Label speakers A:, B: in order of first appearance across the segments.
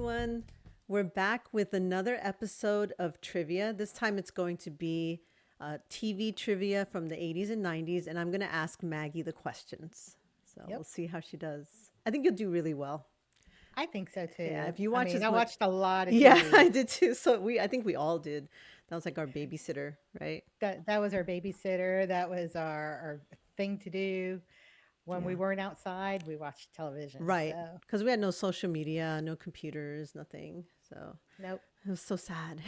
A: everyone. We're back with another episode of trivia. This time it's going to be TV trivia from the 80s and 90s, and I'm going to ask Maggie the questions. So we'll
B: Yep,
A: see how she does. I think you'll do really well.
B: I think so
A: Yeah,
B: too.
A: if you
B: I
A: watch
B: mean,
A: as
B: I
A: much.
B: watched a lot of
A: Yeah, I
B: TV.
A: did too. I think we all did. That was like our babysitter, right?
B: That was our babysitter. That was our thing to do when we
A: Yeah.
B: weren't outside. We watched television.
A: Right.
B: So
A: Because we had no social media, no computers, nothing. So
B: nope.
A: it was so sad.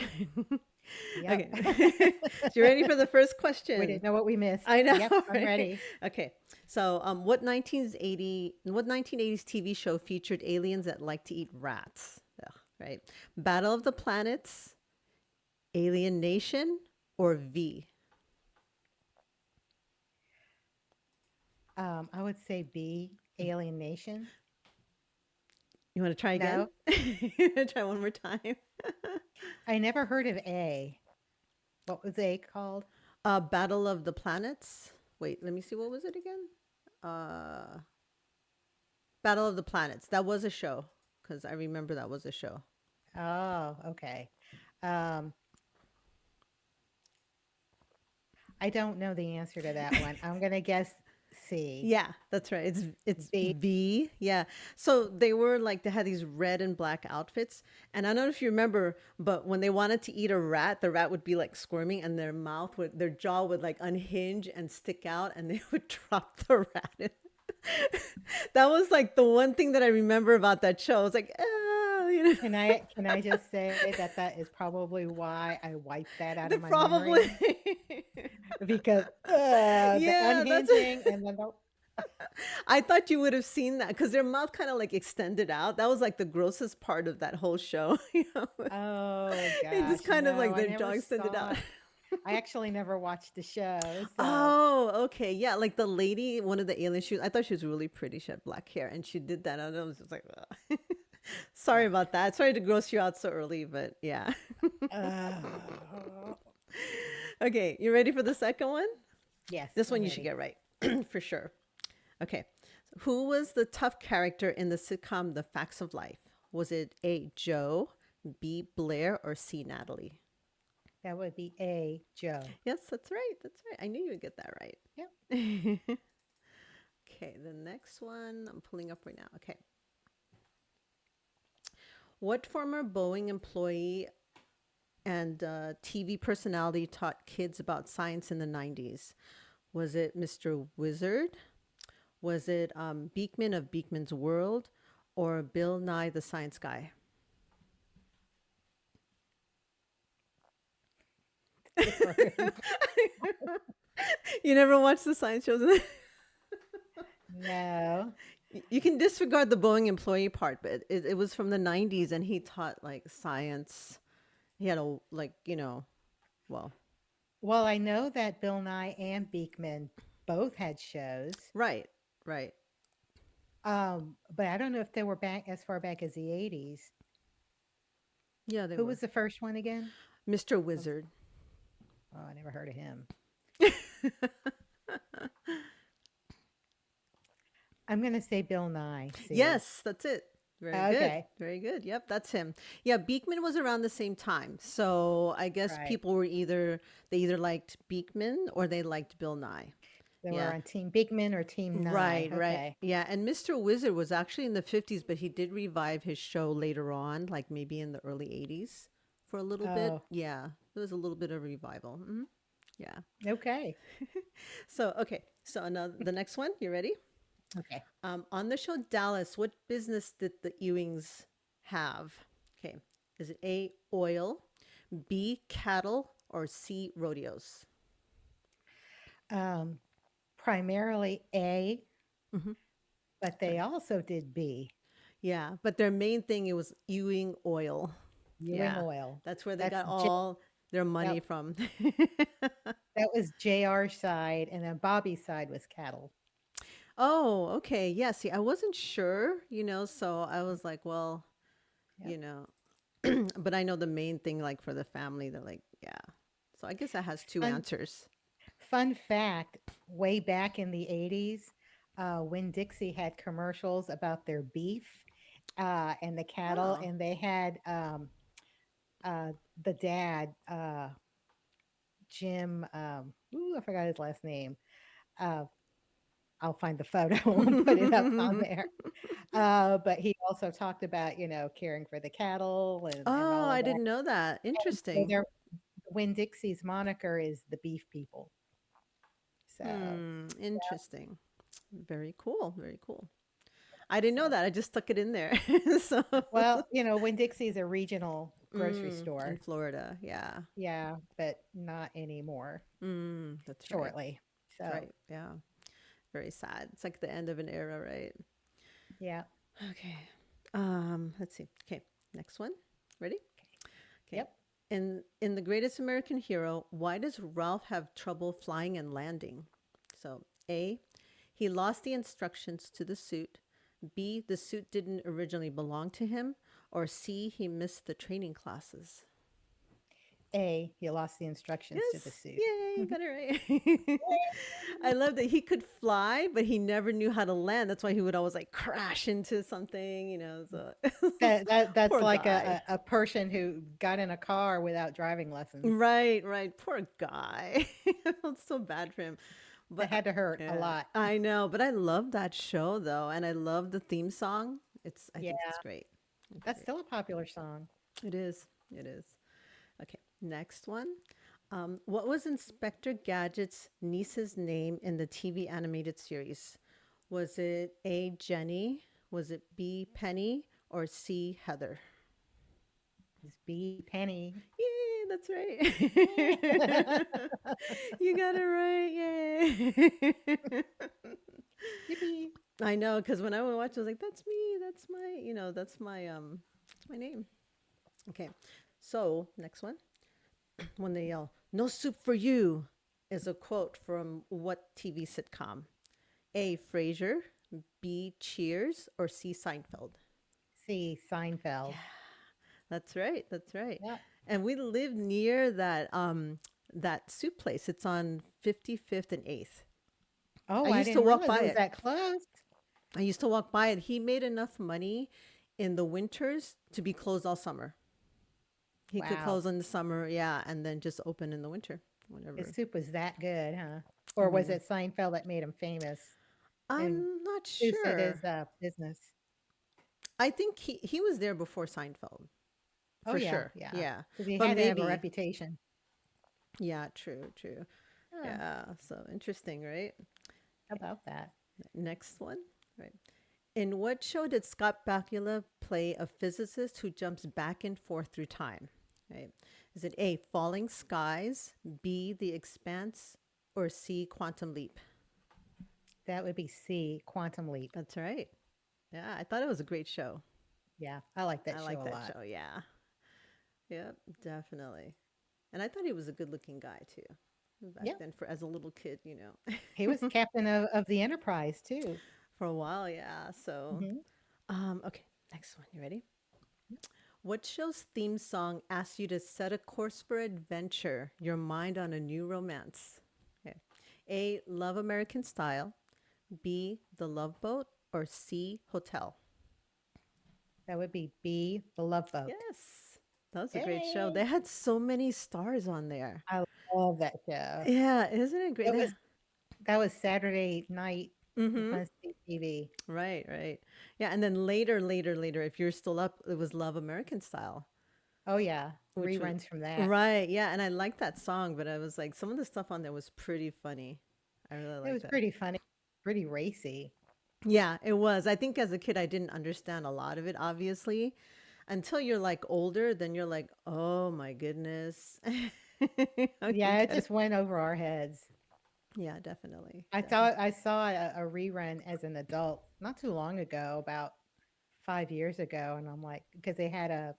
B: Yep.
A: Okay. You ready for the first
B: We
A: question?
B: didn't know what we missed.
A: I know,
B: Yep, I'm
A: right?
B: ready.
A: Okay. So, what 1980s TV show featured aliens that like to eat rats? Ugh, right. Battle of the Planets, Alien Nation, or V?
B: I would say B, Alien Nation.
A: You want to try again?
B: No,
A: You want to try one more time?
B: I never heard of A. What was A called?
A: Battle of the Planets. Wait, let me see. What was it again? Uh, Battle of the Planets. That was a show because I remember that was a show.
B: Oh, okay. Um, I don't know the answer to that one. I'm gonna guess C.
A: Yeah, that's right. It's
B: B.
A: V. Yeah. So they were like they had these red and black outfits, and I don't know if you remember, but when they wanted to eat a rat, the rat would be like squirming, and their jaw would like unhinge and stick out, and they would drop the rat in. That was like the one thing that I remember about that show. I was like, oh,
B: Can I just say that that is probably why I wiped that out
A: the
B: of my
A: probably.
B: memory because the
A: Yeah, that's.
B: unhinging and then the
A: I thought you would have seen that because their mouth kind of like extended out. That was like the grossest part of that whole show.
B: oh
A: It just
B: gosh,
A: kind of
B: no,
A: like
B: I
A: their jaw
B: never
A: extended out.
B: saw. I actually never watched the show, so
A: Oh, okay. Yeah, like the lady, one of the aliens, I thought she was really pretty. She had black hair and she did that. And I was just like, ugh. Sorry
B: yeah.
A: about that. Sorry to gross you out so early, but yeah.
B: Oh,
A: Okay, you ready for the second one?
B: yes,
A: This
B: I'm
A: one you should
B: ready.
A: get right for sure. Okay. Who was the tough character in the sitcom The Facts of Life? Was it A, Joe, B, Blair, or C, Natalie?
B: That would be A, Joe.
A: Yes, that's right. That's right. I knew you would get that right.
B: Yep.
A: Okay, the next one I'm pulling up right now. Okay. What former Boeing employee and TV personality taught kids about science in the 90s? Was it Mr. Wizard? Was it Beekman of Beekman's World or Bill Nye the Science Guy?
B: It's hard.
A: You never watched the science shows?
B: No.
A: You can disregard the Boeing employee part, but it was from the 90s and he taught like science. He had a, like, well,
B: Well, I know that Bill Nye and Beekman both had shows.
A: right, right.
B: But I don't know if they were back as far back as the 80s.
A: Yeah, they
B: Who
A: were.
B: was the first one again?
A: Mr.
B: Um,
A: Wizard.
B: Oh, I never heard of him. I'm gonna say Bill Nye. See.
A: Yes, that's it. Very good.
B: Okay.
A: Very good. Yep, that's him. Yeah, Beekman was around the same time. So I guess
B: Right.
A: people were they either liked Beekman or they liked Bill Nye.
B: They were
A: Yeah.
B: on Team Beekman or Team Nye.
A: Right, right.
B: Okay.
A: Yeah, and Mr. Wizard was actually in the 50s, but he did revive his show later on, like maybe in the early 80s for a little bit.
B: Oh,
A: Yeah, there was a little bit of revival. Yeah.
B: okay.
A: So, okay. So, another the next one, you ready?
B: Okay.
A: On the show Dallas, what business did the Ewings have? Okay. Is it A, oil, B, cattle, or C, rodeos?
B: Um, Primarily A,
A: Hmm.
B: but
A: That's
B: they
A: right.
B: also did B,
A: Yeah, but their main thing it was Ewing oil.
B: Ewing
A: Yeah,
B: Oil.
A: that's where they
B: That's
A: got
B: J.
A: all their money
B: That
A: from.
B: that was JR's side, and then Bobby's side was cattle.
A: Oh, okay. Yeah, see, I wasn't sure, so I was like, well,
B: Yep.
A: you know, but I know the main thing, like for the family, they're like, yeah. So I guess that has two
B: Fun
A: answers.
B: fun fact: way back in the 80s, Winn Dixie had commercials about their beef, and the cattle,
A: Oh.
B: and they had uh, the dad, Jim. Ooh, I forgot his last name. Uh, I'll find the photo and put it up on there. But he also talked about, caring for the cattle and
A: Oh,
B: all of
A: I
B: that.
A: didn't know that.
B: And so
A: Interesting.
B: their Winn Dixie's moniker is the beef people. So,
A: Hmm,
B: yeah.
A: interesting. Very cool. Very cool. I didn't know
B: So,
A: that. I just stuck it in there. So,
B: well, Winn Dixie is a regional grocery
A: in
B: store.
A: Florida. Yeah.
B: Yeah, but not anymore.
A: That's right.
B: Shortly.
A: That's
B: So,
A: right. Yeah. Very sad. It's like the end of an era, right?
B: yeah.
A: Okay. Let's see. Okay. Next one. Ready? Okay.
B: Yep.
A: In The Greatest American Hero, why does Ralph have trouble flying and landing? So, A, he lost the instructions to the suit. B, the suit didn't originally belong to him. Or C, he missed the training classes.
B: A, he lost the instructions to the
A: Yes.
B: suit.
A: Yay, you got it right. I love that he could fly, but he never knew how to land. That's why he would always like crash into something, So
B: That's
A: poor
B: like
A: guy.
B: a person who got in a car without driving lessons.
A: Right, right. Poor guy. I felt so bad for him.
B: That
A: But
B: had to hurt a
A: yeah,
B: lot.
A: I know. But I love that show though, and I love the theme song. I
B: Yeah,
A: think it's great. It's
B: that's
A: great.
B: still a popular song.
A: It is. It is. Okay, next one. What was Inspector Gadget's niece's name in the TV animated series? Was it A, Jenny? Was it B, Penny? Or C, Heather?
B: It's B. Penny.
A: Yay, that's right. You got it right. Yay.
B: Yippee.
A: I know, because when I would watch, I was like, that's me. That's my name. Okay. So, next one. When they yell, "No soup for you," is a quote from what TV sitcom? A, Frasier, B, Cheers, or C, Seinfeld?
B: C.
A: Yeah,
B: Seinfeld.
A: that's right. That's right.
B: Yeah.
A: And we live near that soup place. It's on 55th and 8th. I
B: Oh, I
A: used to
B: didn't
A: walk
B: realize
A: by
B: it was
A: it.
B: that close.
A: I used to walk by it. He made enough money in the winters to be closed all summer. He could
B: Wow.
A: close in the summer, yeah, and then just open in the winter,
B: His
A: whenever.
B: soup was that good, huh?
A: Oh
B: Or
A: my
B: was
A: god.
B: it Seinfeld that made him famous and
A: I'm not
B: boosted his
A: sure.
B: business?
A: I think he was there before Seinfeld,
B: Oh,
A: for
B: yeah,
A: sure.
B: yeah.
A: Yeah.
B: Because he
A: But
B: had to have a
A: maybe,
B: reputation.
A: yeah, true, true.
B: Yeah,
A: Yeah, so interesting, right?
B: how
A: Okay,
B: about that?
A: next one. Right. In what show did Scott Bakula play a physicist who jumps back and forth through time? Right. Is it A, Falling Skies, B, The Expanse, or C, Quantum Leap?
B: That would be C, Quantum Leap.
A: That's right. Yeah, I thought it was a great show.
B: Yeah, I like
A: I
B: that show
A: like
B: a
A: that
B: lot.
A: show. Yeah. Yep, definitely. And I thought he was a good looking guy too. Back
B: Yeah,
A: then for as a little kid.
B: he was captain of the Enterprise too.
A: For a while, yeah. So,
B: Hmm.
A: okay, next one. You ready? What show's theme song asks you to set a course for adventure, your mind on a new romance? Okay. A, Love American Style, B, The Love Boat, or C, Hotel?
B: That would be B, The Love Boat.
A: Yes. That was a great show.
B: Yay!
A: They had so many stars on there.
B: I love that show.
A: Yeah, isn't it great?
B: It was that was Saturday night
A: Mm-hmm.
B: must see TV.
A: Right, right. Yeah, and then later, if you're still up, it was Love American Style,
B: Oh yeah,
A: which was
B: reruns from that.
A: right. Yeah, and I liked that song, but I was like, some of the stuff on there was pretty funny. I really
B: It
A: like
B: was
A: that.
B: pretty funny, pretty racy.
A: Yeah, it was. I think as a kid, I didn't understand a lot of it, obviously, until you're like older. Then you're like, oh my goodness, you
B: Yeah, it
A: get it.
B: just went over our heads.
A: Yeah, definitely,
B: I
A: definitely.
B: thought I saw a rerun as an adult not too long ago, about 5 years ago, and I'm like, because they had a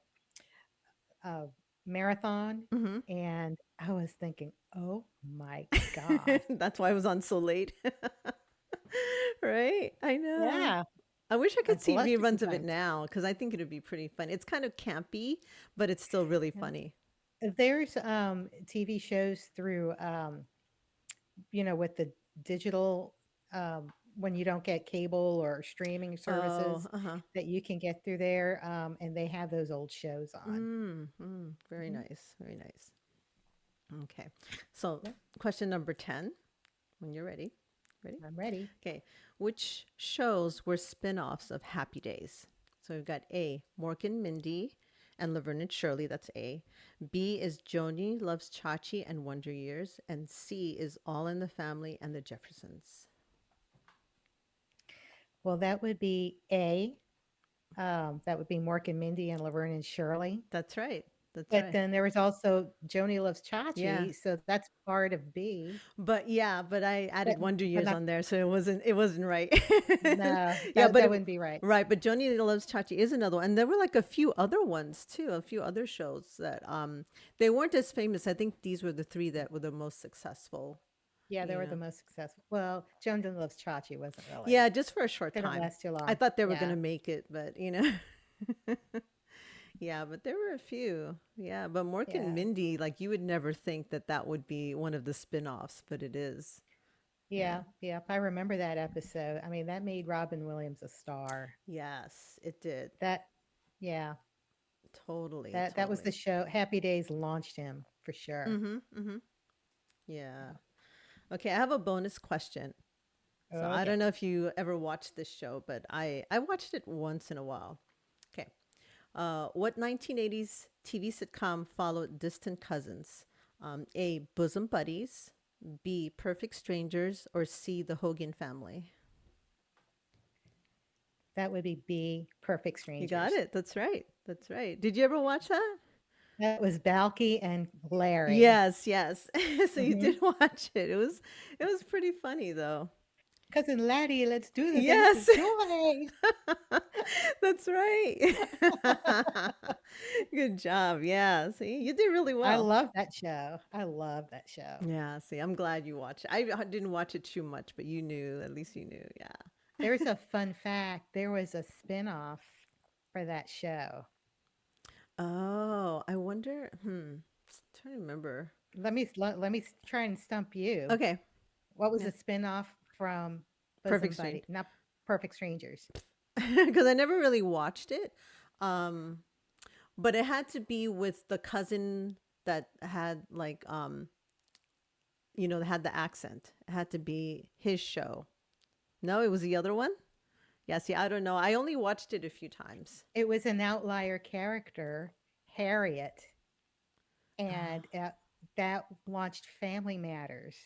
B: marathon,
A: Hmm.
B: and I was thinking, oh my gosh,
A: That's why I was on so late. Right? I know.
B: yeah,
A: I wish I
B: I
A: could see
B: blushed a few
A: reruns of it
B: times.
A: now because I think it would be pretty fun. It's kind of campy, but it's still really
B: Yeah.
A: funny.
B: There's TV shows through with the digital when you don't get cable or streaming
A: Oh,
B: services
A: uh-huh.
B: that you can get through there, and they have those old shows on.
A: Very
B: Mhm.
A: nice. Very nice. Okay. So,
B: Yep,
A: question number 10, when you're ready. Ready?
B: I'm ready.
A: Okay. Which shows were spin-offs of Happy Days? So we've got A, Mork and Mindy and Laverne and Shirley. That's A. B is Joni Loves Chachi and Wonder Years. And C is All in the Family and the Jeffersons.
B: Well, that would be A. That would be Mork and Mindy and Laverne and Shirley.
A: That's right. That's
B: But
A: right.
B: then there was also Joni Loves
A: Yeah.
B: Chachi, so that's part of B.
A: But yeah, but I
B: But
A: added Wonder
B: but
A: Years
B: not
A: on there, so it wasn't right.
B: no,
A: Yeah,
B: that
A: but
B: that
A: it,
B: wouldn't be right.
A: right, but Joni Loves Chachi is another one. And there were like a few other ones too, a few other shows that they weren't as famous. I think these were the three that were the most successful,
B: Yeah, they
A: you
B: were the
A: know.
B: most successful. Well, Joni Loves Chachi wasn't really
A: Yeah, just for a short
B: didn't
A: time.
B: last too
A: I
B: long.
A: thought they were
B: Yeah.
A: gonna make it, but yeah, but there were a few. Yeah, but Mork and
B: Yeah.
A: Mindy, like you would never think that that would be one of the spin-offs, but it is. Yeah.
B: Yeah, yep, I remember that episode. I mean, that made Robin Williams a star.
A: Yes, it did.
B: That yeah,
A: Totally,
B: that was the
A: totally.
B: show. Happy Days launched him for sure.
A: Mm-hmm. Mm-hmm. Yeah. Okay, I have a bonus question. So I don't
B: Okay.
A: know if you ever watched this show, but I watched it once in a while. Okay. What 1980s TV sitcom followed distant cousins? A. Bosom Buddies. B. Perfect Strangers. Or C. The Hogan Family.
B: That would be B, Perfect
A: You got
B: Strangers.
A: it. That's right. That's right. Did you ever watch that?
B: That was Balky and Larry.
A: Yes, yes. So you
B: Mhm.
A: did watch it. It was pretty funny though.
B: Cousin Laddie, let's do the dance
A: Yes.
B: of joy.
A: That's right. Good job. Yeah. See, you did really
B: I
A: well.
B: love that show. I love that show.
A: Yeah. See, I'm glad you watched it. I didn't watch it too much, but you knew. At least you knew. Yeah.
B: There's a fun fact. There was a spinoff for that show.
A: Oh, I wonder. Trying to remember.
B: Let me try and stump you.
A: Okay.
B: What was
A: Yeah.
B: a spinoff from
A: Perfect
B: Bosom
A: Stranger.
B: Buddy? Not Perfect Strangers.
A: Because I never really watched it. Um, but it had to be with the cousin that had like had the accent. It had to be his show. No, it was the other one. Yeah, see, I don't know. I only watched it a few times.
B: It was an outlier character, Harriet, and that launched Family Matters.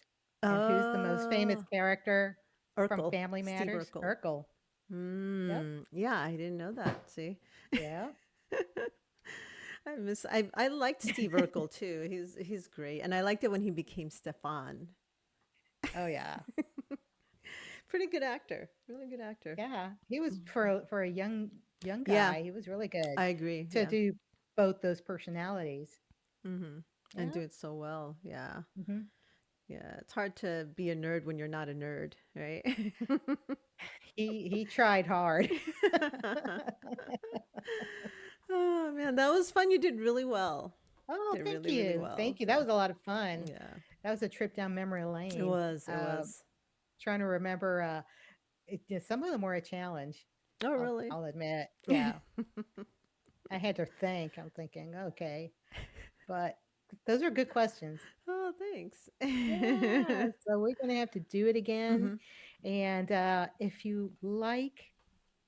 B: And who's the most famous
A: Oh,
B: character from
A: Urkel,
B: Family
A: Steve
B: Matters?
A: Urkel.
B: Urkel. Yep.
A: Yeah, I didn't know that. See,
B: Yeah.
A: I liked Steve Urkel too. He's great, and I liked it when he became Stefan.
B: Oh yeah.
A: Pretty good actor, really good actor.
B: Yeah. He was for a young
A: Yeah,
B: guy, he was really good
A: I agree.
B: to
A: Yeah,
B: do both those personalities.
A: and
B: Yeah.
A: do it so well. Yeah,
B: Hmm.
A: yeah. It's hard to be a nerd when you're not a nerd, right?
B: He tried hard.
A: Oh man, that was fun. You did really well.
B: Oh,
A: Did
B: thank
A: really, really
B: you.
A: well.
B: Thank you. That
A: Yeah,
B: was a lot of fun.
A: yeah.
B: That was a trip down memory
A: It
B: lane.
A: was. It was.
B: Trying to remember, some of them were a challenge.
A: Oh,
B: I'll,
A: really?
B: I'll admit. Yeah, I had to think. I'm thinking, okay, but those are good questions.
A: Oh, thanks.
B: Yeah, so we're gonna have to do it again.
A: Hmm.
B: And if you like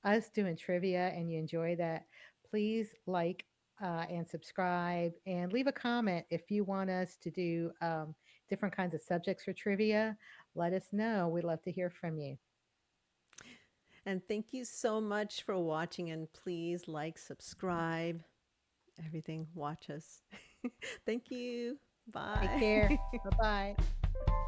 B: us doing trivia and you enjoy that, please like and subscribe and leave a comment if you want us to do different kinds of subjects for trivia. Let us know. We'd love to hear from you.
A: And thank you so much for watching. And please like, subscribe, everything. Watch us. Thank you.
B: Take
A: Bye.
B: care. Bye bye.